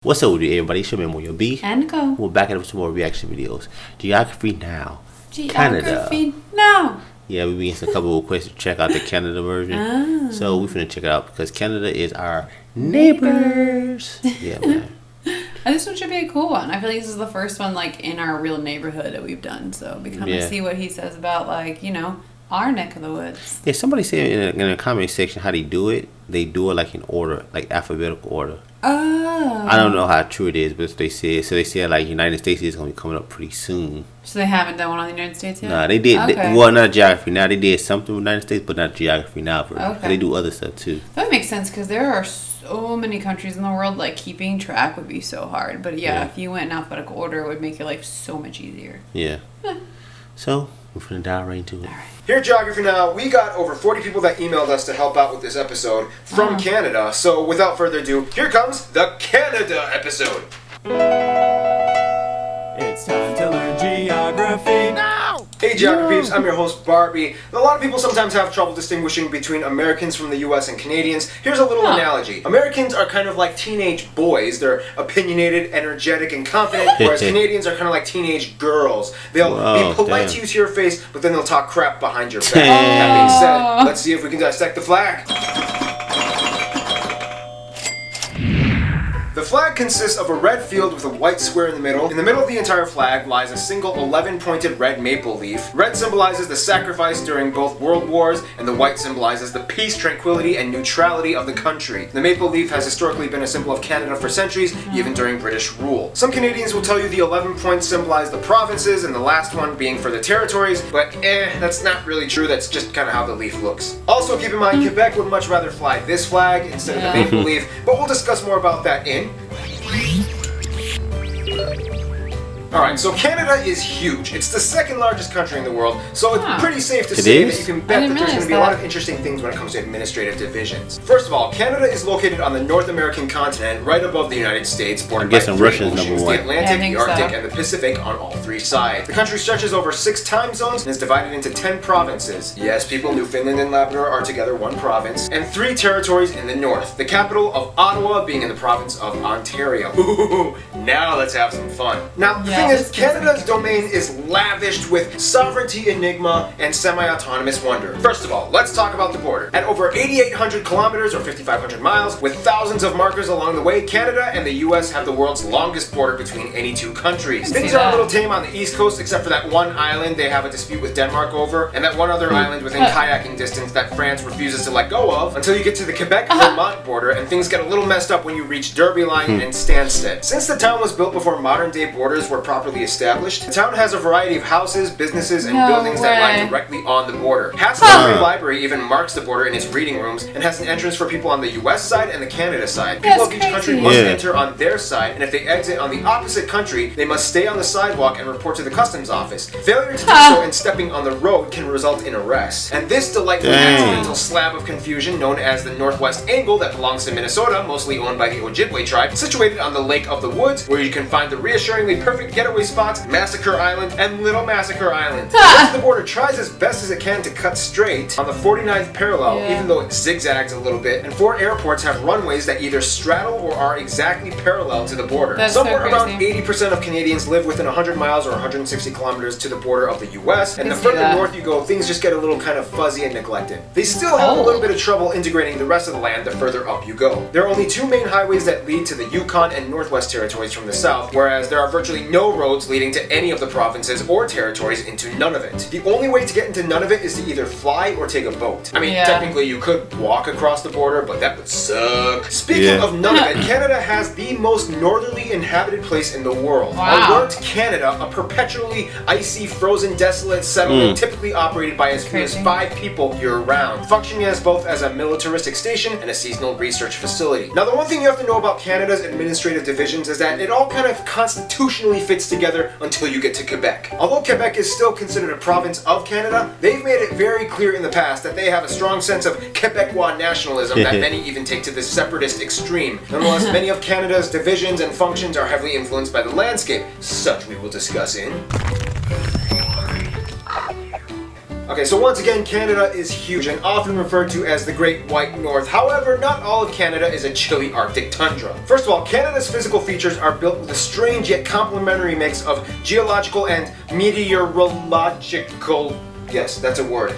What's up with you, everybody? It's your man, Moyo B. And Nicole. We're back at it with some more reaction videos. Geography Now. Geography Now. Yeah, we been a couple of requests to check out the Canada version. So we're finna check it out because Canada is our neighbors. Yeah, man. And this one should be a cool one. I feel like this is the first one like in our real neighborhood that we've done. So we kind of see what he says about like, you know, our neck of the woods. Yeah, somebody said in the comment section how they do it. They do it like in order, like alphabetical order. Oh. I don't know how true it is, but they said so. They said like United States is gonna be coming up pretty soon. So they haven't done one on the United States yet? Nah, they did. Okay. Well, not Geography Now. They did something with the United States, but not Geography Now version. Okay. They do other stuff too. That makes sense because there are so many countries in the world. Like keeping track would be so hard. But yeah, if you went in alphabetical order, it would make your life so much easier. Yeah. So we're gonna dive right into it. All right. Here at Geography Now, we got over 40 people that emailed us to help out with this episode from Canada. So without further ado, here comes the Canada episode. It's time to learn geography now! Hey Geography peeps, I'm your host Barbie. A lot of people sometimes have trouble distinguishing between Americans from the US and Canadians. Here's a little analogy. Americans are kind of like teenage boys. They're opinionated, energetic, and confident, whereas Canadians are kind of like teenage girls. They'll be polite to you to your face, but then they'll talk crap behind your back. That being said, let's see if we can dissect the flag. The flag consists of a red field with a white square in the middle. In the middle of the entire flag lies a single 11-pointed red maple leaf. Red symbolizes the sacrifice during both world wars, and the white symbolizes the peace, tranquility, and neutrality of the country. The maple leaf has historically been a symbol of Canada for centuries, even during British rule. Some Canadians will tell you the 11 points symbolize the provinces, and the last one being for the territories, but that's not really true. That's just kind of how the leaf looks. Also keep in mind, Quebec would much rather fly this flag instead of the maple leaf, but we'll discuss more about that in Alright, so Canada is huge. It's the second largest country in the world, so it's pretty safe to say that you can bet that there's going to be a lot of interesting things when it comes to administrative divisions. First of all, Canada is located on the North American continent, right above the United States, bordered by three oceans, the Atlantic, the Arctic, and the Pacific on all three sides. The country stretches over 6 time zones and is divided into 10 provinces. Yes, people, Newfoundland and Labrador are together one province, and 3 territories in the north. The capital of Ottawa being in the province of Ontario. Ooh, now let's have some fun. Now, the thing is, Canada's domain is lavished with sovereignty enigma and semi-autonomous wonder. First of all, let's talk about the border. At over 8,800 kilometers or 5,500 miles, with thousands of markers along the way, Canada and the US have the world's longest border between any 2 countries. Things are a little tame on the east coast, except for that one island they have a dispute with Denmark over, and that one other island within kayaking distance that France refuses to let go of, until you get to the Quebec-Vermont border, and things get a little messed up when you reach Derby Line and Stansted. Since the town was built before modern-day borders were properly established, the town has a variety of houses, businesses, and buildings that lie directly on the border. Hudson Bay Library even marks the border in its reading rooms and has an entrance for people on the US side and the Canada side. People of each country must enter on their side, and if they exit on the opposite country, they must stay on the sidewalk and report to the customs office. Failure to do so and stepping on the road can result in arrest. And this delightful accidental slab of confusion, known as the Northwest Angle, that belongs to Minnesota, mostly owned by the Ojibwe tribe, situated on the Lake of the Woods, where you can find the reassuringly perfect getaway spots, Massacre Island, and Little Massacre Island. The border tries as best as it can to cut straight on the 49th parallel, even though it zigzags a little bit, and 4 airports have runways that either straddle or are exactly parallel to the border. Somewhere around 80% of Canadians live within 100 miles or 160 kilometers to the border of the US, and the further north you go, things just get a little kind of fuzzy and neglected. They still have a little bit of trouble integrating the rest of the land the further up you go. There are only 2 main highways that lead to the Yukon and Northwest territories from the south, whereas there are virtually no roads leading to any of the provinces or territories into none of it. The only way to get into none of it is to either fly or take a boat. I mean, technically you could walk across the border, but that would suck. Speaking of none of it, Canada has the most northerly inhabited place in the world. Alert Canada, a perpetually icy, frozen, desolate settlement typically operated by as few as 5 people year-round, functioning as both as a militaristic station and a seasonal research facility. Now, the one thing you have to know about Canada's administrative divisions is that it all kind of constitutionally fits together until you get to Quebec. Although Quebec is still considered a province of Canada, they've made it very clear in the past that they have a strong sense of Quebecois nationalism that many even take to the separatist extreme. Nonetheless, many of Canada's divisions and functions are heavily influenced by the landscape, such we will discuss in Okay, so once again, Canada is huge and often referred to as the Great White North. However, not all of Canada is a chilly Arctic tundra. First of all, Canada's physical features are built with a strange yet complementary mix of geological and meteorological, yes, that's a word,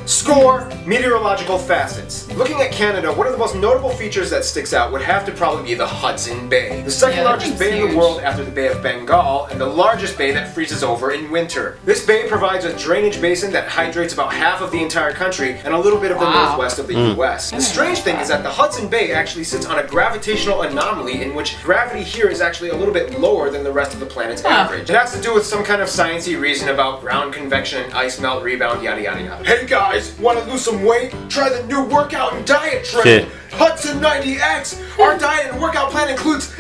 meteorological facets. Looking at Canada, one of the most notable features that sticks out would have to probably be the Hudson Bay. The second largest bay in the world after the Bay of Bengal, and the largest bay that freezes over in winter. This bay provides a drainage basin that hydrates about half of the entire country and a little bit of the northwest of the US. The strange thing is that the Hudson Bay actually sits on a gravitational anomaly in which gravity here is actually a little bit lower than the rest of the planet's average. It has to do with some kind of sciencey reason about ground convection and ice melt rebound, yada yada yada. Hey guys, want to lose some weight? Try the new workout and diet trend, Hudson 90X. Our diet and workout plan includes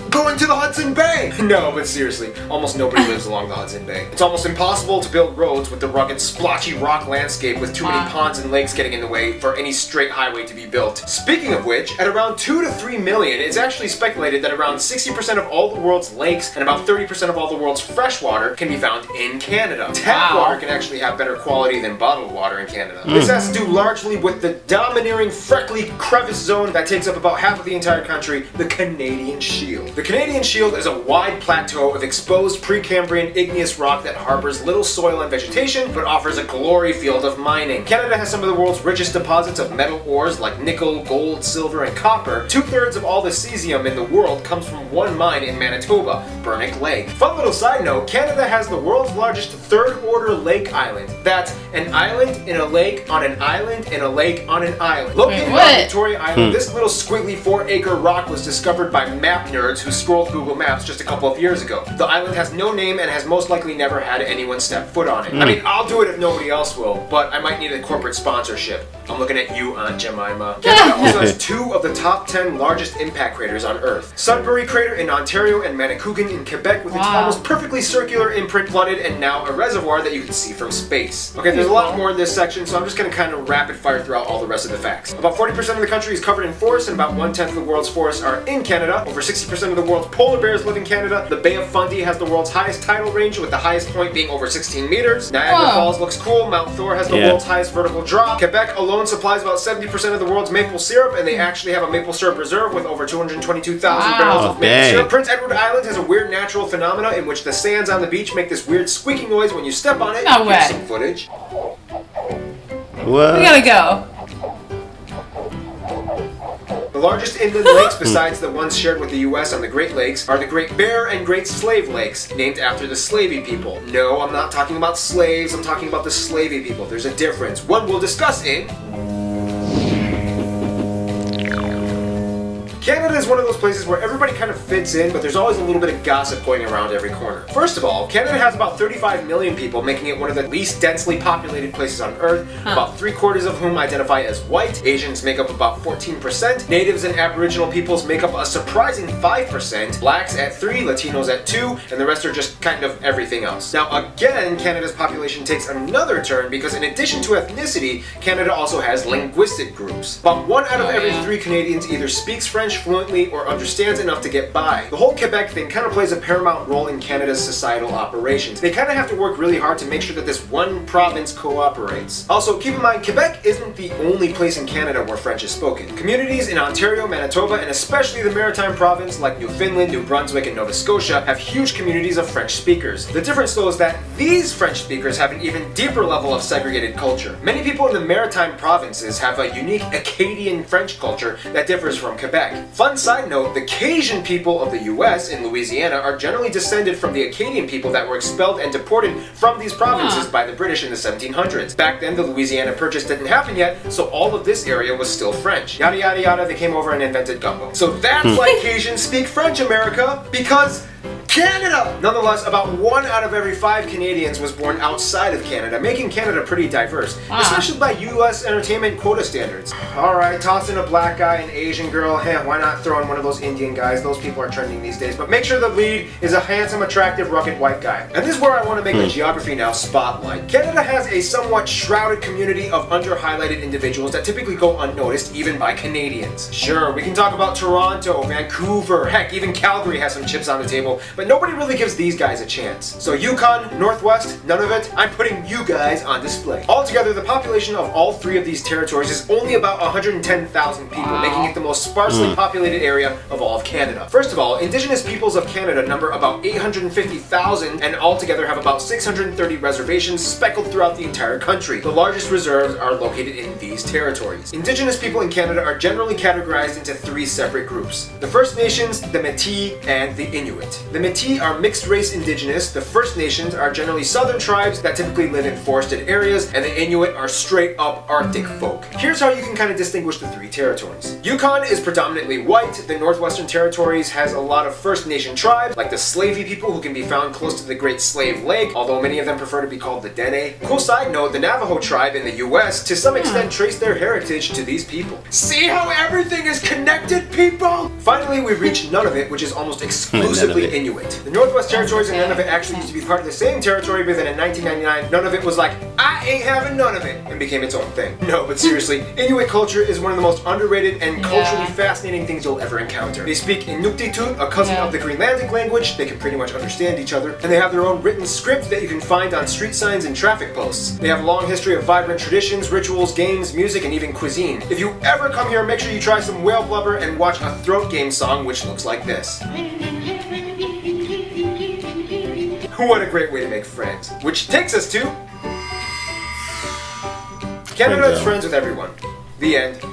going to the Hudson Bay! No, but seriously, almost nobody lives along the Hudson Bay. It's almost impossible to build roads with the rugged, splotchy rock landscape with too many ponds and lakes getting in the way for any straight highway to be built. Speaking of which, at around 2 to 3 million, it's actually speculated that around 60% of all the world's lakes and about 30% of all the world's fresh water can be found in Canada. Tap water can actually have better quality than bottled water in Canada. This has to do largely with the domineering, freckly crevice zone that takes up about half of the entire country, the Canadian Shield. The Canadian Shield is a wide plateau of exposed Precambrian igneous rock that harbors little soil and vegetation, but offers a glory field of mining. Canada has some of the world's richest deposits of metal ores like nickel, gold, silver, and copper. 2/3 of all the cesium in the world comes from one mine in Manitoba, Burnick Lake. Fun little side note, Canada has the world's largest third-order lake island. That's an island in a lake on an island in a lake on an island. Located on Victoria Island, this little squiggly 4-acre rock was discovered by map nerds who scrolled Google Maps just a couple of years ago. The island has no name and has most likely never had anyone step foot on it. I mean, I'll do it if nobody else will, but I might need a corporate sponsorship. I'm looking at you, Aunt Jemima. Canada also has 2 of the top 10 largest impact craters on Earth. Sudbury Crater in Ontario and Manicouagan in Quebec with its almost perfectly circular imprint flooded and now a reservoir that you can see from space. Okay, there's a lot more in this section, so I'm just going to kind of rapid fire throughout all the rest of the facts. About 40% of the country is covered in forests and about 1/10 of the world's forests are in Canada. Over 60% of the world's polar bears live in Canada. The Bay of Fundy has the world's highest tidal range with the highest point being over 16 meters. Niagara Falls looks cool. Mount Thor has the world's highest vertical drop. Quebec alone supplies about 70% of the world's maple syrup, and they actually have a maple syrup reserve with over 222,000 barrels of maple syrup. Prince Edward Island has a weird natural phenomena in which the sands on the beach make this weird squeaking noise when you step on it. No way. Here's some footage. What? We gotta go. The largest inland lakes besides the ones shared with the US on the Great Lakes are the Great Bear and Great Slave Lakes, named after the slavey people. No, I'm not talking about slaves, I'm talking about the slavey people. There's a difference. One we'll discuss in... Canada is one of those places where everybody kind of fits in, but there's always a little bit of gossip going around every corner. First of all, Canada has about 35 million people, making it one of the least densely populated places on Earth, about 3/4 of whom identify as white. Asians make up about 14%, natives and aboriginal peoples make up a surprising 5%, blacks at 3%, Latinos at 2%, and the rest are just kind of everything else. Now again, Canada's population takes another turn because in addition to ethnicity, Canada also has linguistic groups. About 1 out of every 3 Canadians either speaks French fluently or understands enough to get by. The whole Quebec thing kind of plays a paramount role in Canada's societal operations. They kind of have to work really hard to make sure that this one province cooperates. Also, keep in mind, Quebec isn't the only place in Canada where French is spoken. Communities in Ontario, Manitoba, and especially the Maritime Province like Newfoundland, New Brunswick, and Nova Scotia have huge communities of French speakers. The difference though is that these French speakers have an even deeper level of segregated culture. Many people in the Maritime Provinces have a unique Acadian French culture that differs from Quebec. Fun side note, the Cajun people of the US in Louisiana are generally descended from the Acadian people that were expelled and deported from these provinces by the British in the 1700s. Back then, the Louisiana Purchase didn't happen yet, so all of this area was still French. Yada yada yada, they came over and invented gumbo. So that's why Cajuns speak French, America, because Canada! Nonetheless, about 1 out of every 5 Canadians was born outside of Canada, making Canada pretty diverse, especially by US entertainment quota standards. Alright, toss in a black guy, an Asian girl, why not throw in one of those Indian guys? Those people are trending these days, but make sure the lead is a handsome, attractive, rugged white guy. And this is where I want to make the geography now spotlight. Canada has a somewhat shrouded community of under-highlighted individuals that typically go unnoticed, even by Canadians. Sure, we can talk about Toronto, Vancouver, heck, even Calgary has some chips on the table, but but nobody really gives these guys a chance. So Yukon, Northwest, none of it, I'm putting you guys on display. Altogether, the population of all three of these territories is only about 110,000 people, making it the most sparsely populated area of all of Canada. First of all, Indigenous peoples of Canada number about 850,000 and altogether have about 630 reservations speckled throughout the entire country. The largest reserves are located in these territories. Indigenous people in Canada are generally categorized into three separate groups. The First Nations, the Métis, and the Inuit. The Métis are mixed-race Indigenous, the First Nations are generally southern tribes that typically live in forested areas, and the Inuit are straight-up Arctic folk. Here's how you can kind of distinguish the three territories. Yukon is predominantly white, the Northwestern Territories has a lot of First Nation tribes, like the Slavey people who can be found close to the Great Slave Lake, although many of them prefer to be called the Dene. Cool side note, the Navajo tribe in the US to some extent trace their heritage to these people. See how everything is connected, people? Finally, we reach Nunavut, which is almost exclusively Inuit. The Northwest Territories and Nunavut actually used to be part of the same territory, but then in 1999, Nunavut was like, I ain't having none of it, and became its own thing. No, but seriously, Inuit culture is one of the most underrated and culturally fascinating things you'll ever encounter. They speak Inuktitut, a cousin of the Greenlandic language. They can pretty much understand each other, and they have their own written script that you can find on street signs and traffic posts. They have a long history of vibrant traditions, rituals, games, music, and even cuisine. If you ever come here, make sure you try some whale blubber and watch a throat game song which looks like this. What a great way to make friends. Which takes us to... Canada is friends with everyone. The end.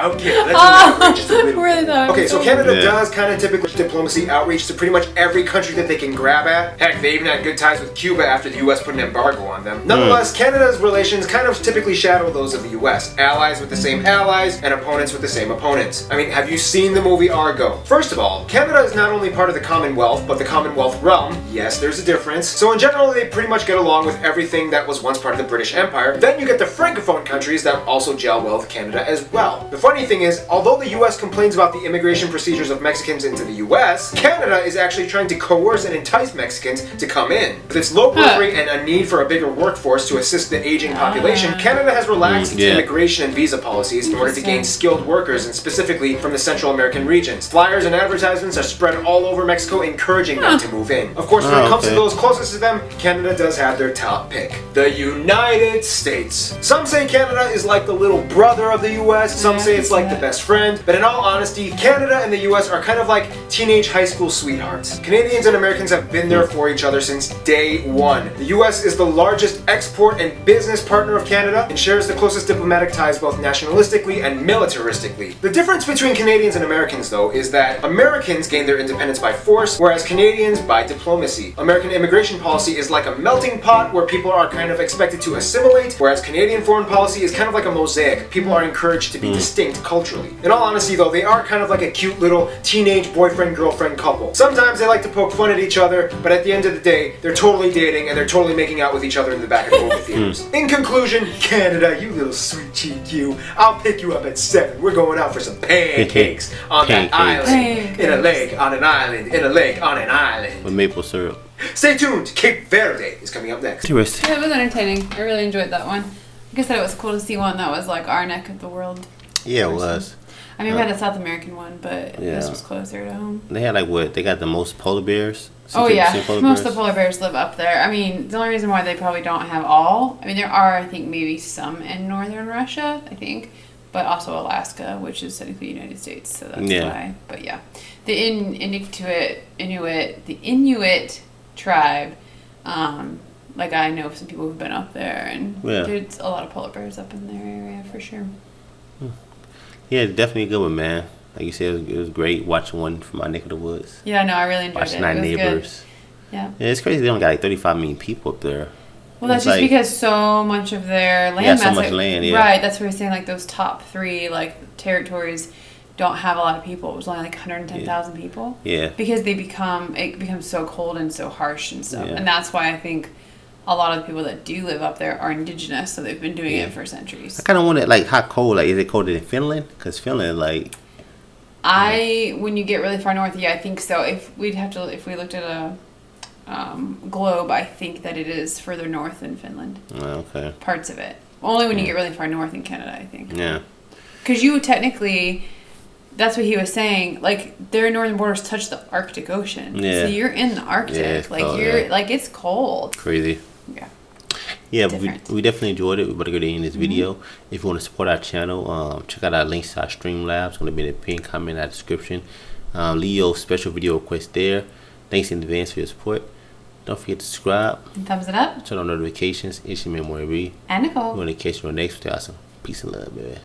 Okay, let's just a little bit. Okay, so Canada does kind of typically diplomacy outreach to pretty much every country that they can grab at. Heck, they even had good ties with Cuba after the US put an embargo on them. Nonetheless, Canada's relations kind of typically shadow those of the US. Allies with the same allies, and opponents with the same opponents. I mean, have you seen the movie Argo? First of all, Canada is not only part of the Commonwealth, but the Commonwealth realm. Yes, there's a difference. So in general, they pretty much get along with everything that was once part of the British Empire. Then you get the Francophone countries that also gel well with Canada as well. The funny thing is, although the US complains about the immigration procedures of Mexicans into the US, Canada is actually trying to coerce and entice Mexicans to come in. With its low birth rate and a need for a bigger workforce to assist the aging population, Canada has relaxed its immigration and visa policies in order to gain skilled workers, and specifically from the Central American regions. Flyers and advertisements are spread all over Mexico encouraging them to move in. Of course, when it comes to those closest to them, Canada does have their top pick. The United States. Some say Canada is like the little brother of the US, some say it's like the best friend, but in all honesty, Canada and the US are kind of like teenage high school sweethearts. Canadians and Americans have been there for each other since day one. The US is the largest export and business partner of Canada and shares the closest diplomatic ties both nationalistically and militaristically. The difference between Canadians and Americans, though, is that Americans gain their independence by force, whereas Canadians by diplomacy. American immigration policy is like a melting pot where people are kind of expected to assimilate, whereas Canadian foreign policy is kind of like a mosaic. People are encouraged to be distinct culturally. In all honesty though, they are kind of like a cute little teenage boyfriend-girlfriend couple. Sometimes they like to poke fun at each other, but at the end of the day, they're totally dating and they're totally making out with each other in the back of movie theaters. In conclusion, Canada, you little sweet cheek you, I'll pick you up at 7. We're going out for some pancakes on that island, in a lake, on an island, in a lake, on an island. With maple syrup. Stay tuned, Cape Verde is coming up next. Yeah, it was entertaining. I really enjoyed that one. Like I said, it was cool to see one that was like our neck of the world. Yeah, it was. I mean, we had the South American one, but this was closer to home. They had like what? They got the most polar bears? Oh yeah, most of the polar bears live up there. I mean, the only reason why they probably don't have all, I mean, there are, I think, maybe some in northern Russia, I think, but also Alaska, which is technically the United States, so that's why. But yeah, the Inuit tribe, like I know some people who've been up there, and there's a lot of polar bears up in their area for sure. Yeah, definitely a good one, man. Like you said, it was great watching one from my neck of the woods. Yeah, no, I really enjoyed watching our neighbors. Good. Yeah. It's crazy they don't got like 35 million people up there. Well, that's just because so much of their land mass. So much land, Right, that's what we're saying, like those top 3 like territories don't have a lot of people. It was only like 110,000 people. Yeah. Because it becomes so cold and so harsh and stuff. And that's why I think a lot of the people that do live up there are indigenous, so they've been doing it for centuries. I kind of wonder, like, how cold, like, is it colder than Finland? Because Finland, like... when you get really far north, I think so. If we looked at a globe, I think that it is further north than Finland. Okay. Parts of it. Only when you get really far north in Canada, I think. Yeah. Because you technically, that's what he was saying. Like, their northern borders touch the Arctic Ocean. Yeah. So you're in the Arctic. Yeah, like, cold, you're, yeah. like, it's cold. Crazy. Yeah. Yeah, we definitely enjoyed it. We're about to go to the end of this video. If you want to support our channel, check out our links to our Streamlabs. It's going to be in the pinned comment in our description. Leave your special video request there. Thanks in advance for your support. Don't forget to subscribe. And thumbs it up. Turn on notifications. It's your man, Marie. And Nicole. You want to catch you on the next video. Awesome. Peace and love, baby.